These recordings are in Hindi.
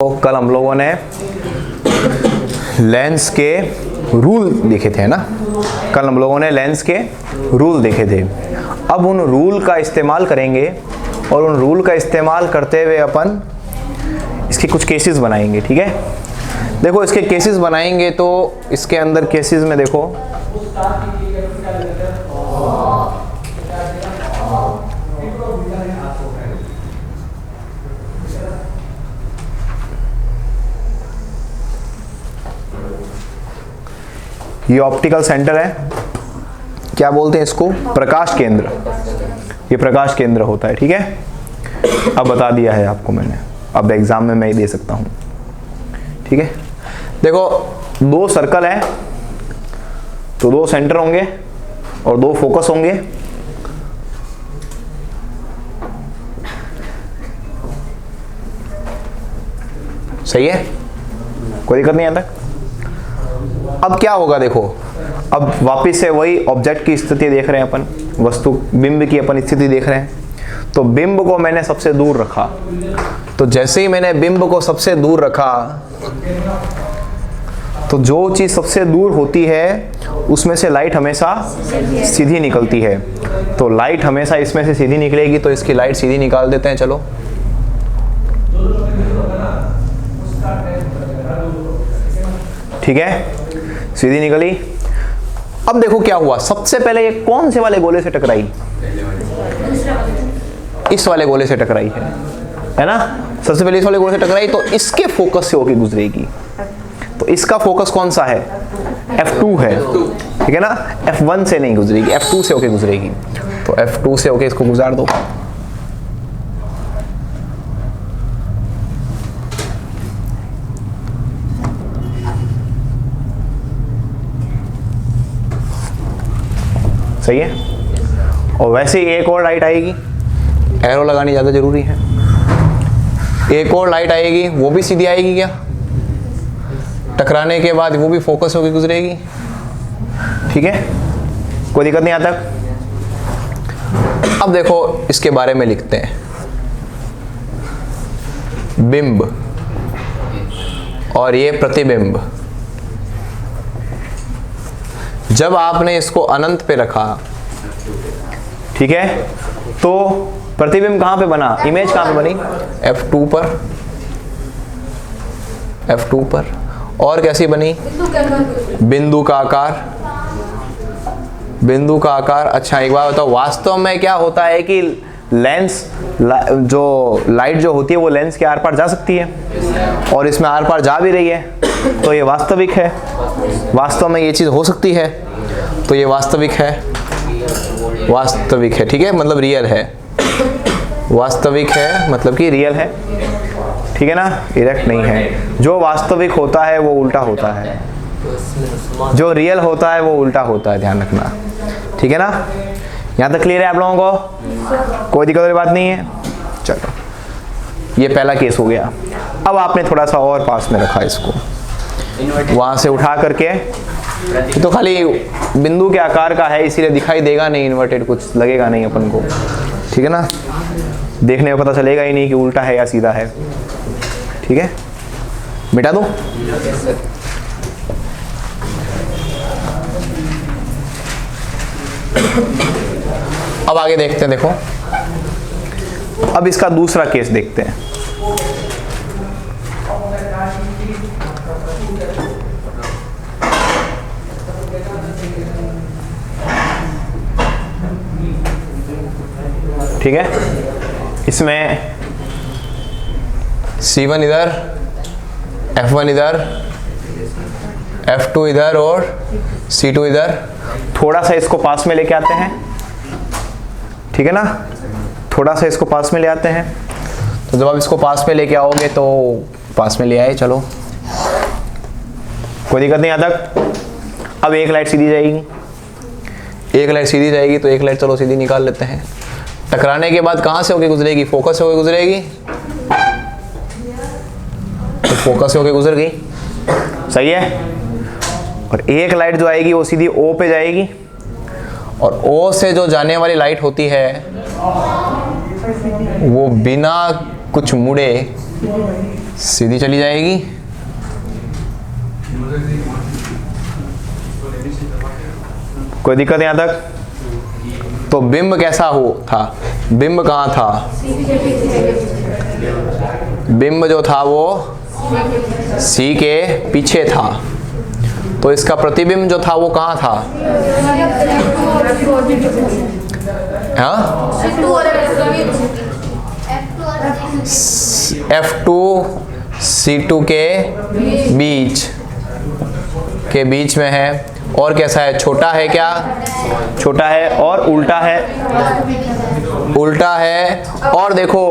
तो कल हम लोगों ने लेंस के रूल देखे थे ना। कल हम लोगों ने लेंस के रूल देखे थे। अब उन रूल का इस्तेमाल करेंगे और उन रूल का इस्तेमाल करते हुए अपन इसके कुछ केसेस बनाएंगे। ठीक है, देखो इसके केसेस बनाएंगे तो इसके अंदर केसेस में देखो ये ऑप्टिकल सेंटर है, क्या बोलते हैं इसको, प्रकाश केंद्र। ये प्रकाश केंद्र होता है। ठीक है, अब बता दिया है आपको मैंने, अब एग्जाम में मैं दे सकता हूं। ठीक है, देखो दो सर्कल है तो दो सेंटर होंगे और दो फोकस होंगे। सही है, कोई दिक्कत नहीं आता। अब क्या होगा देखो, अब वापस से वही ऑब्जेक्ट की स्थिति देख रहे हैं अपन, वस्तु बिंब की अपन स्थिति देख रहे हैं। तो बिंब को मैंने सबसे दूर रखा, तो जैसे ही मैंने बिंब को सबसे दूर रखा तो जो चीज सबसे दूर होती है उसमें से लाइट हमेशा सीधी निकलती है। तो लाइट हमेशा इसमें से सीधी निकलेगी, तो इसकी लाइट सीधी निकाल देते हैं। चलो ठीक है, सीधी निकली। अब देखो क्या हुआ, सबसे पहले ये कौन से वाले गोले से टकराई, इस वाले गोले से टकराई है ना। सबसे पहले इस वाले गोले से टकराई तो इसके फोकस से होके गुजरेगी। तो इसका फोकस कौन सा है, F2 है। ठीक है ना, F1 से नहीं गुजरेगी, F2 से होके गुजरेगी। तो F2 से होके इसको गुजार दो। सही है, और वैसे ही एक और लाइट आएगी, एरो लगानी ज़्यादा जरूरी है। एक और लाइट आएगी, वो भी सीधी आएगी क्या, टकराने के बाद वो भी फोकस होकर गुजरेगी। ठीक है, कोई दिक्कत नहीं आता। अब देखो इसके बारे में लिखते हैं, बिंब और ये प्रतिबिंब। जब आपने इसको अनंत पे रखा, ठीक है, तो प्रतिबिंब कहां पे बना, इमेज कहां पे बनी, F2 पर, F2 पर। और कैसी बनी, बिंदु का आकार, बिंदु का आकार। अच्छा एक बात बताओ, वास्तव में क्या होता है कि लेंस जो लाइट जो होती है वो लेंस के आर पार जा सकती है, और इसमें आर पार जा भी रही है, तो ये वास्तविक है। वास्तव में ये चीज हो सकती है, तो ये वास्तविक है, वास्तविक है। ठीक है, मतलब रियल है, वास्तविक है मतलब कि रियल है। ठीक है ना, इरेक्ट नहीं है। जो वास्तविक होता है वो उल्टा होता है, जो रियल होता है वो उल्टा होता है, ध्यान रखना। ठीक है ना, यहाँ तक क्लियर है आप लोगों को, कोई दिक्कत वाली बात नहीं है। चलो ये पहला केस हो गया। अब आपने थोड़ा सा और पास में रखा इसको, वहां से उठा करके, तो खाली बिंदु के आकार का है इसीलिए दिखाई देगा नहीं इन्वर्टेड, कुछ लगेगा नहीं अपन को। ठीक है ना, देखने में पता चलेगा ही नहीं कि उल्टा है या सीधा है। ठीक है, मिटा दो। अब आगे देखते हैं, देखो अब इसका दूसरा केस देखते हैं। ठीक है, इसमें C1 इधर, F1 इधर, F2 इधर और C2 इधर। थोड़ा सा इसको पास में लेके आते हैं। ठीक है ना, थोड़ा सा इसको पास में ले आते हैं। तो जब आप इसको पास में लेके आओगे तो पास में ले आए, चलो कोई दिक्कत नहीं आता। अब एक लाइट सीधी जाएगी, एक लाइट सीधी जाएगी, तो एक लाइट चलो सीधी निकाल लेते हैं। टकराने के बाद कहां से होके गुजरेगी, फोकस से होके गुजरेगी, तो फोकस से होके गुजर गई। सही है, और एक लाइट जो आएगी वो सीधी O पे जाएगी, और O से जो जाने वाली लाइट होती है वो बिना कुछ मुड़े सीधी चली जाएगी। कोई दिक्कत यहाँ तक? तो बिंब कैसा हो था? बिंब कहाँ था? बिंब जो था वो सी के पीछे था। तो इसका प्रतिबिंब जो था वो कहाँ था? हाँ, F2 C2 के बीच में है। और कैसा है? छोटा है क्या? छोटा है। और उल्टा है? उल्टा है। और देखो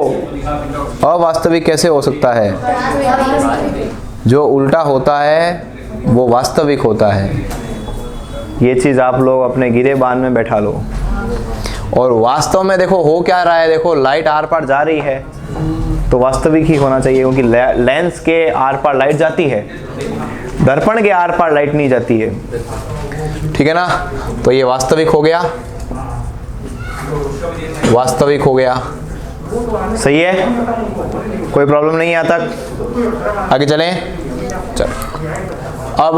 अवास्तविक कैसे हो सकता है? जो उल्टा होता है वो वास्तविक होता है। ये चीज़ आप लोग अपने गिरेबान में बैठा लो। और वास्तव में देखो हो क्या रहा है, देखो लाइट आर पार जा रही है तो वास्तविक ही होना चाहिए, क्योंकि लेंस के आर पार लाइट जाती है, दर्पण के आर पार लाइट नहीं जाती है। ठीक है ना? तो ये वास्तविक हो गया, वास्तविक हो गया। सही है, कोई प्रॉब्लम नहीं है यहाँ तक। आगे चलें। चल अब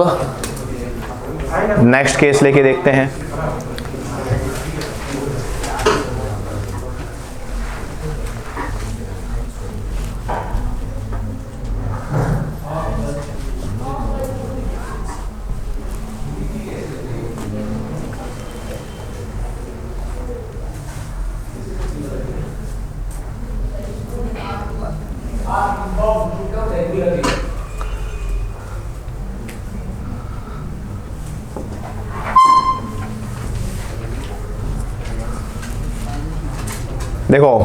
नेक्स्ट केस लेके देखते हैं। देखो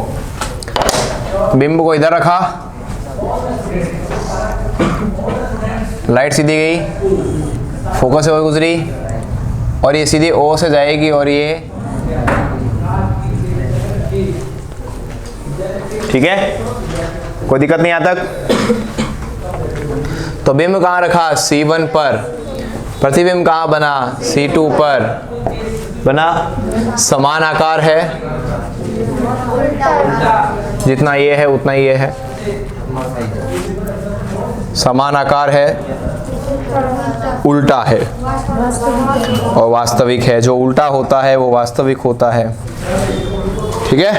बिंब को इधर रखा, लाइट सीधी गई, फोकस से गुजरी और ये सीधी ओ से जाएगी और ये ठीक है, कोई दिक्कत नहीं यहाँ तक। तो बिंब कहाँ रखा? C1 पर। प्रतिबिंब कहाँ बना? C2 पर बना। समान आकार है, जितना ये है उतना ये है, समान आकार है, उल्टा है और वास्तविक है। जो उल्टा होता है वो वास्तविक होता है। ठीक है,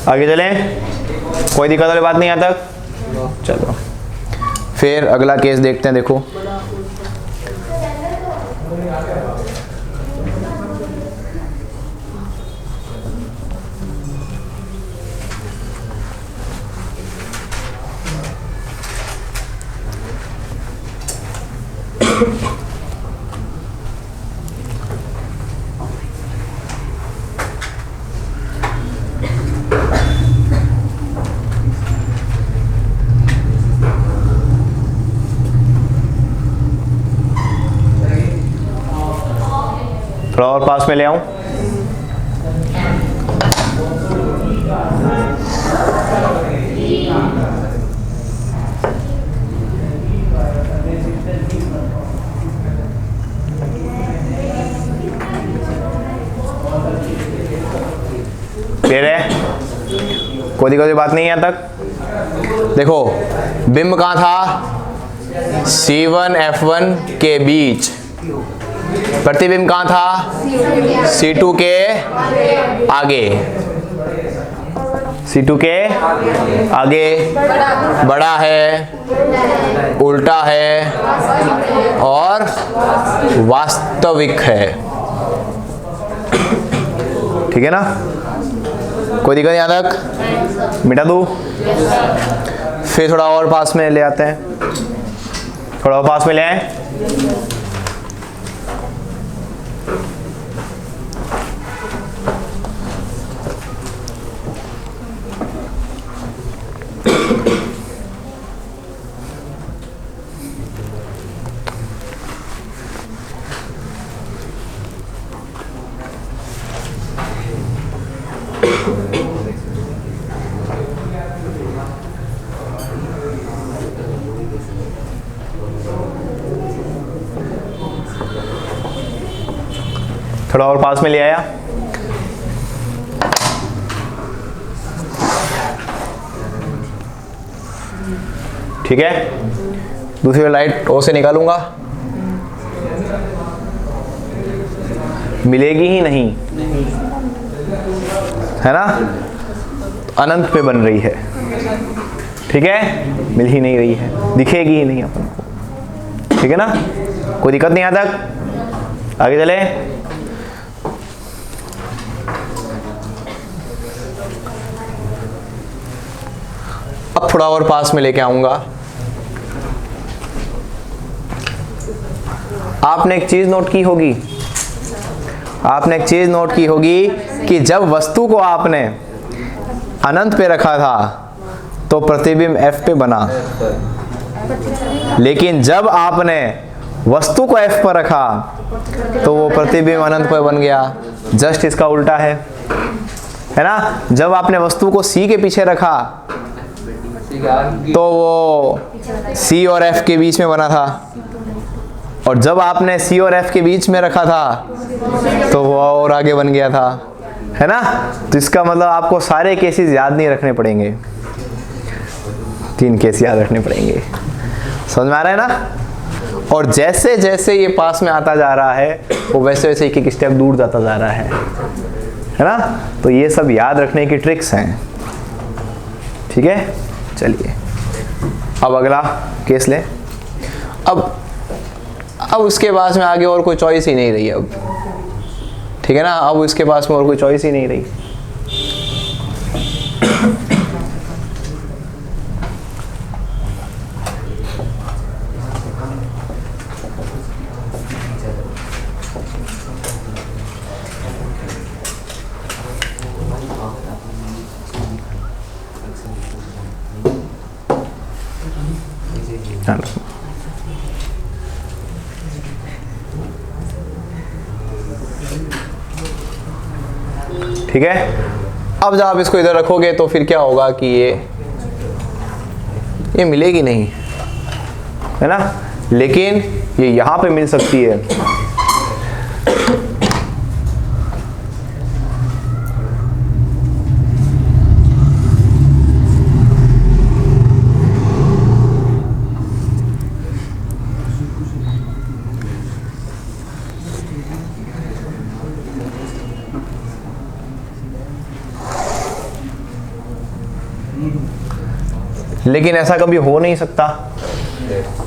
आगे चलें। कोई दिक्कत वाली बात नहीं यहाँ तक। चलो फिर अगला केस देखते हैं। देखो थोड़ा और पास में ले आऊं। क्लियर है? कोई दिक्कत की बात नहीं है यहाँ तक। देखो बिंब कहाँ था? C1 F1 के बीच। प्रतिबिंब कहाँ था? C2 के आगे। C2 के आगे, बड़ा है, उल्टा है और वास्तविक है। ठीक है ना? कोई दिक्कत यहाँ तक? मिटा दूँ? फिर थोड़ा और पास में ले आते हैं, थोड़ा और पास में ले आए। थोड़ा और पास में ले आया। ठीक है। दूसरी वाली लाइट ओ से निकालूंगा, मिलेगी ही नहीं, है ना, अनंत पे बन रही है, ठीक है, मिल ही नहीं रही है, दिखेगी ही नहीं अपन को, ठीक है ना, कोई दिक्कत नहीं यहाँ तक। आगे चले। अब थोड़ा और पास में लेके आऊंगा। आपने एक चीज नोट की होगी, आपने एक चीज नोट की होगी कि जब वस्तु को आपने अनंत पे रखा था तो प्रतिबिंब F पे बना, लेकिन जब आपने वस्तु को F पर रखा तो वो प्रतिबिंब अनंत पर बन गया। जस्ट इसका उल्टा है ना। जब आपने वस्तु को C के पीछे रखा तो वो C और F के बीच में बना था, और जब आपने C और F के बीच में रखा था तो वो और आगे बन गया था, है ना। तो इसका मतलब आपको सारे केसेस याद नहीं रखने पड़ेंगे, 3 केस याद रखने पड़ेंगे। समझ में आ रहा है ना। और जैसे जैसे ये पास में आता जा रहा है वो वैसे वैसे एक एक स्टेप दूर जाता जा रहा है ना। तो ये सब याद रखने की ट्रिक्स हैं, ठीक है। चलिए अब अगला केस ले। अब उसके पास में आगे और कोई चॉइस ही नहीं रही अब, ठीक है ना। अब इसके पास में और कोई चॉइस ही नहीं रही। ठीक है। अब जब आप इसको इधर रखोगे तो फिर क्या होगा कि ये मिलेगी नहीं, है ना, लेकिन ये यहां पे मिल सकती है। लेकिन ऐसा कभी हो नहीं सकता,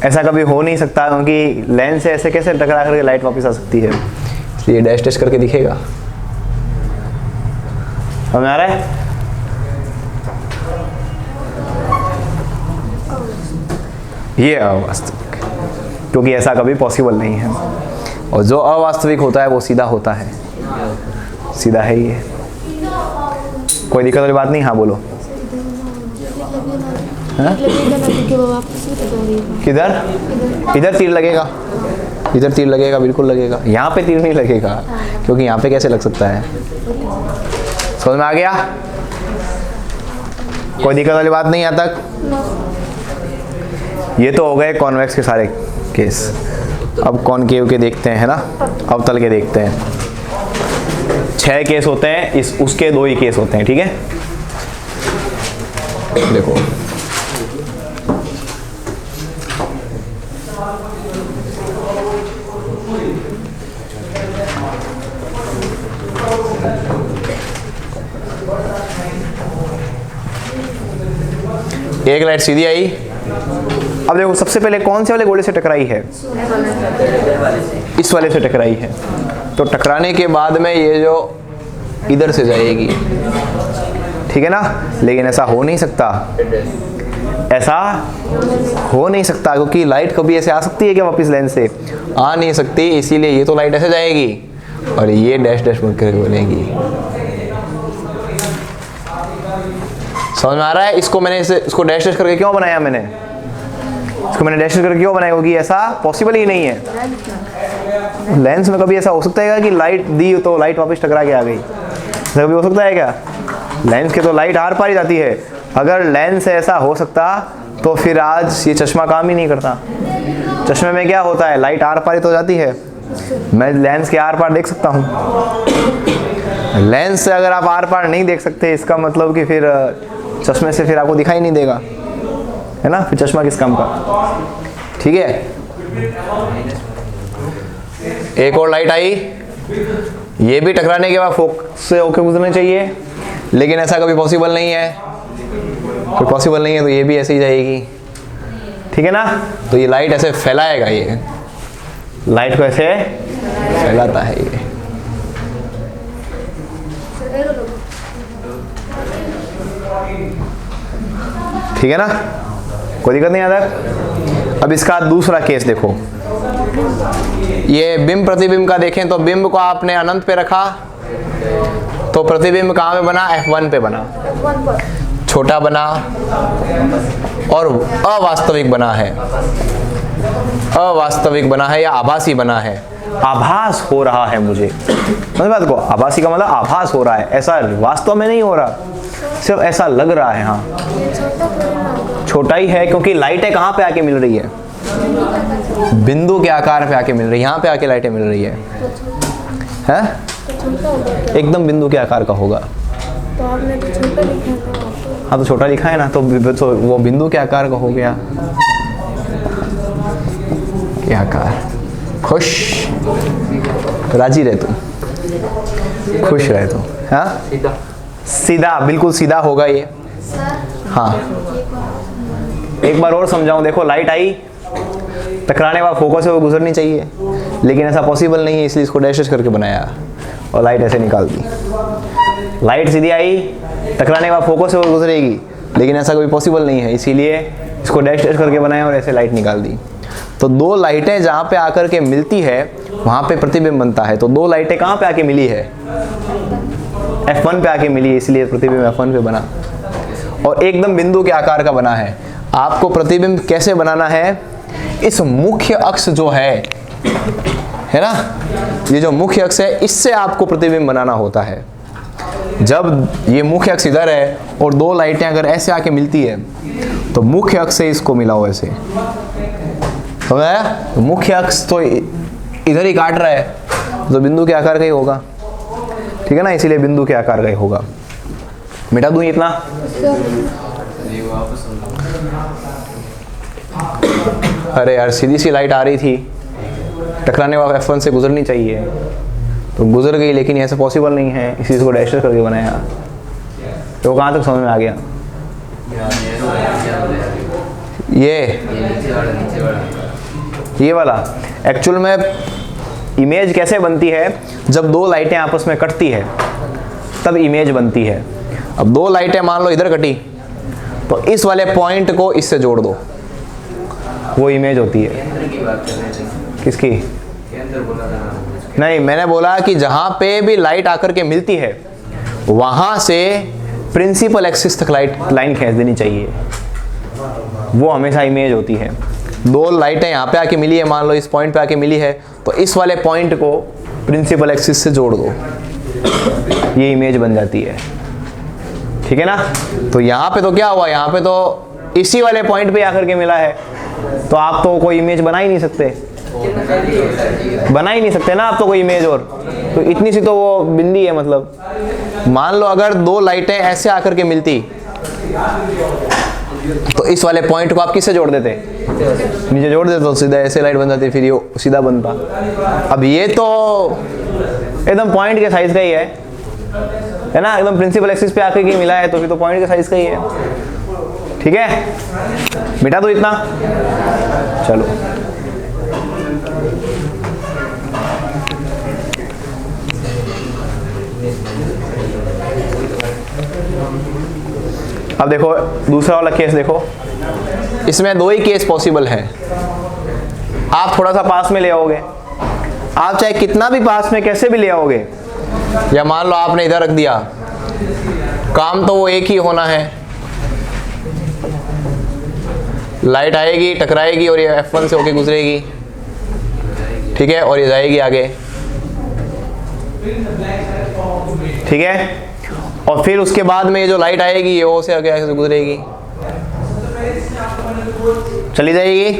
ऐसा कभी हो नहीं सकता, क्योंकि लेंस से ऐसे कैसे टकरा करके लाइट वापस आ सकती है। इसलिए डैश डैश करके दिखेगा। समझ आ रहा है। ये अवास्तविक, क्योंकि ऐसा कभी पॉसिबल नहीं है, और जो अवास्तविक होता है वो सीधा होता है, सीधा है ये। कोई दिक्कत वाली बात नहीं। हाँ बोलो। किधर? इधर तीर लगेगा, इधर तीर लगेगा, बिल्कुल लगेगा। यहाँ पे तीर नहीं लगेगा, क्योंकि यहाँ पे कैसे लग सकता है। समझ में आ गया? कोई दिक्कत वाली बात नहीं यहाँ तक। ये तो हो गए कॉन्वेक्स के सारे केस। अब कॉनकेव के देखते हैं, है ना, अवतल के देखते हैं। 6 केस होते हैं, उसके 2 ही केस होते हैं, ठीक है। देखो एक लाइट सीधी आई। अब देखो सबसे पहले कौन से वाले गोले से टकराई है? इस वाले से टकराई है। तो टकराने के बाद में ये जो इधर से जाएगी, ठीक है ना। लेकिन ऐसा हो नहीं सकता, ऐसा हो नहीं सकता, क्योंकि लाइट कभी ऐसे आ सकती है क्या वापस लेंस से? आ नहीं सकती। इसीलिए ये तो लाइट ऐसे जाएगी और ये डैश डैश करके बनेगी। समझ में आ रहा है? इसको मैंने इसको डैश डैश करके क्यों बनाया? इसको मैंने डैश करके क्यों बनाया? क्योंकि ऐसा पॉसिबल ही नहीं है। लेंस में कभी ऐसा हो सकता है कि लाइट दी तो लाइट वापस टकरा के आ गई? ऐसा कभी हो सकता है क्या? लेंस के तो लाइट आर पार ही जाती है। अगर लेंस से ऐसा हो सकता तो फिर आज ये चश्मा काम ही नहीं करता। चश्मे में क्या होता है? लाइट आर पार ही तो जाती है। मैं लेंस के आर पार देख सकता हूँ। लेंस से अगर आप आर पार नहीं देख सकते, इसका मतलब कि फिर चश्मे से फिर आपको दिखाई नहीं देगा, है ना, फिर चश्मा किस काम का। ठीक है, एक और लाइट आई, ये भी टकराने के बाद फोकस से होकर गुजरनी चाहिए, लेकिन ऐसा कभी पॉसिबल नहीं है, कोई पॉसिबल नहीं है, तो ये भी ऐसे ही जाएगी। ठीक है ना, तो ये लाइट ऐसे फैलाएगा, ये लाइट को ऐसे फैलाता है ये। ठीक है ना, कोई दिक्कत नहीं आता। अब इसका दूसरा केस देखो, ये बिंब प्रतिबिंब का देखें तो बिंब को आपने अनंत पे रखा तो प्रतिबिंब कहाँ पे बना, F1 पे बना, छोटा बना और अवास्तविक बना है, अवास्तविक बना है या आभासी बना है, आभास हो रहा है मुझे, समझ बात को। आभासी का मतलब आभास हो रहा है, ऐसा वास्तव में नहीं हो रहा, सिर्फ ऐसा लग रहा है। हाँ, छोटा ही है क्योंकि लाइटें कहाँ पे आके मिल रही है, बिंदु के आकार पे आके मिल रही है, यहाँ पे आके लाइटें मिल रही है, हैं? एकदम बिंदु के आकार का होगा। तो आपने तो छोटा लिखा था। हाँ, तो छोटा लिखा है ना, तो वो बिंदु के आकार का हो गया। के आकार, खुश, राजी रहे तुम, खुश रहे तुम। हाँ, सीधा, बिल्कुल सीधा होगा ये। हाँ, एक बार और समझाऊं, देखो लाइट आई, टकराने वाला फोकस से वो गुजरनी चाहिए, लेकिन ऐसा पॉसिबल नहीं है, इसलिए इसको डैश करके बनाया और लाइट ऐसे निकाल दी। लाइट सीधी आई, टकराने वाला फोकस से वो गुजरेगी, लेकिन ऐसा कोई पॉसिबल नहीं है, इसीलिए इसको डैश करके बनाया और ऐसे लाइट निकाल दी। तो दो लाइटें जहाँ पे आकर के मिलती है वहाँ पे प्रतिबिंब बनता है। तो दो लाइटें कहाँ पे आके मिली है, F1 पे आके मिली, इसलिए प्रतिबिंब F1 पे बना और एकदम बिंदु के आकार का बना है। आपको प्रतिबिंब कैसे बनाना है, इस मुख्य अक्ष जो है ना, ये जो मुख्य अक्ष है, इससे आपको प्रतिबिंब बनाना होता है। जब ये मुख्य अक्ष इधर है और दो लाइटें अगर ऐसे आके मिलती है तो मुख्य अक्ष से इसको मिलाओ ऐसे, समझ आया? तो मुख्य अक्ष तो इधर ही काट रहा है, तो बिंदु के आकार का ही होगा। ठीक है ना, इसीलिए बिंदु के आकार का ही होगा। मिटा दूं इतना? अरे यार, सीधी सी लाइट आ रही थी, टकराने वाला F1 से गुजरनी चाहिए, तो गुजर गई, लेकिन ऐसा पॉसिबल नहीं है, इसी को डैश करके बनाया। तो कहाँ तक समझ में आ गया? ये वाला एक्चुअल में इमेज कैसे बनती है, जब दो लाइटें आपस में कटती है तब इमेज बनती है। अब दो लाइटें मान लो इधर कटी, तो इस वाले पॉइंट को इससे जोड़ दो, वो इमेज होती है। किसकी? नहीं, मैंने बोला कि जहां पे भी लाइट आकर के मिलती है वहां से प्रिंसिपल एक्सिस तक लाइन खींच देनी चाहिए, वो हमेशा इमेज होती है। दो लाइटें यहाँ पे आके मिली है, मान लो इस पॉइंट पे आके मिली है, तो इस वाले पॉइंट को प्रिंसिपल एक्सिस से जोड़ दो, ये इमेज बन जाती है। ठीक है ना? तो यहाँ पे तो क्या हुआ, यहाँ पे तो इसी वाले पॉइंट पे आकर के मिला है, तो आप तो कोई इमेज बना ही नहीं सकते, ना आप तो कोई इमेज। और तो इतनी सी तो वो बिंदी है, मतलब मान लो अगर दो लाइटें ऐसे आकर के मिलती तो इस वाले पॉइंट को आप किससे जोड़ देते, नीचे जोड़ देते, तो सीधा ऐसे लाइट बन जाती, फिर ये सीधा बनता। अब ये तो एकदम पॉइंट के साइज का ही है ना, एकदम प्रिंसिपल एक्सिस पे आके मिला है, तो फिर तो पॉइंट के साइज का ही है। ठीक है, मिटा दो इतना, चलो। अब देखो दूसरा वाला केस देखो, इसमें दो ही केस पॉसिबल है। आप थोड़ा सा पास में ले आओगे, आप चाहे कितना भी पास में कैसे भी ले आओगे, या मान लो आपने इधर रख दिया, काम तो वो एक ही होना है। लाइट आएगी, टकराएगी और ये F1 से होके गुजरेगी, ठीक है, और ये जाएगी आगे। ठीक है, और फिर उसके बाद में ये जो लाइट आएगी ये O से आगे गुजरेगी, चली जाएगी।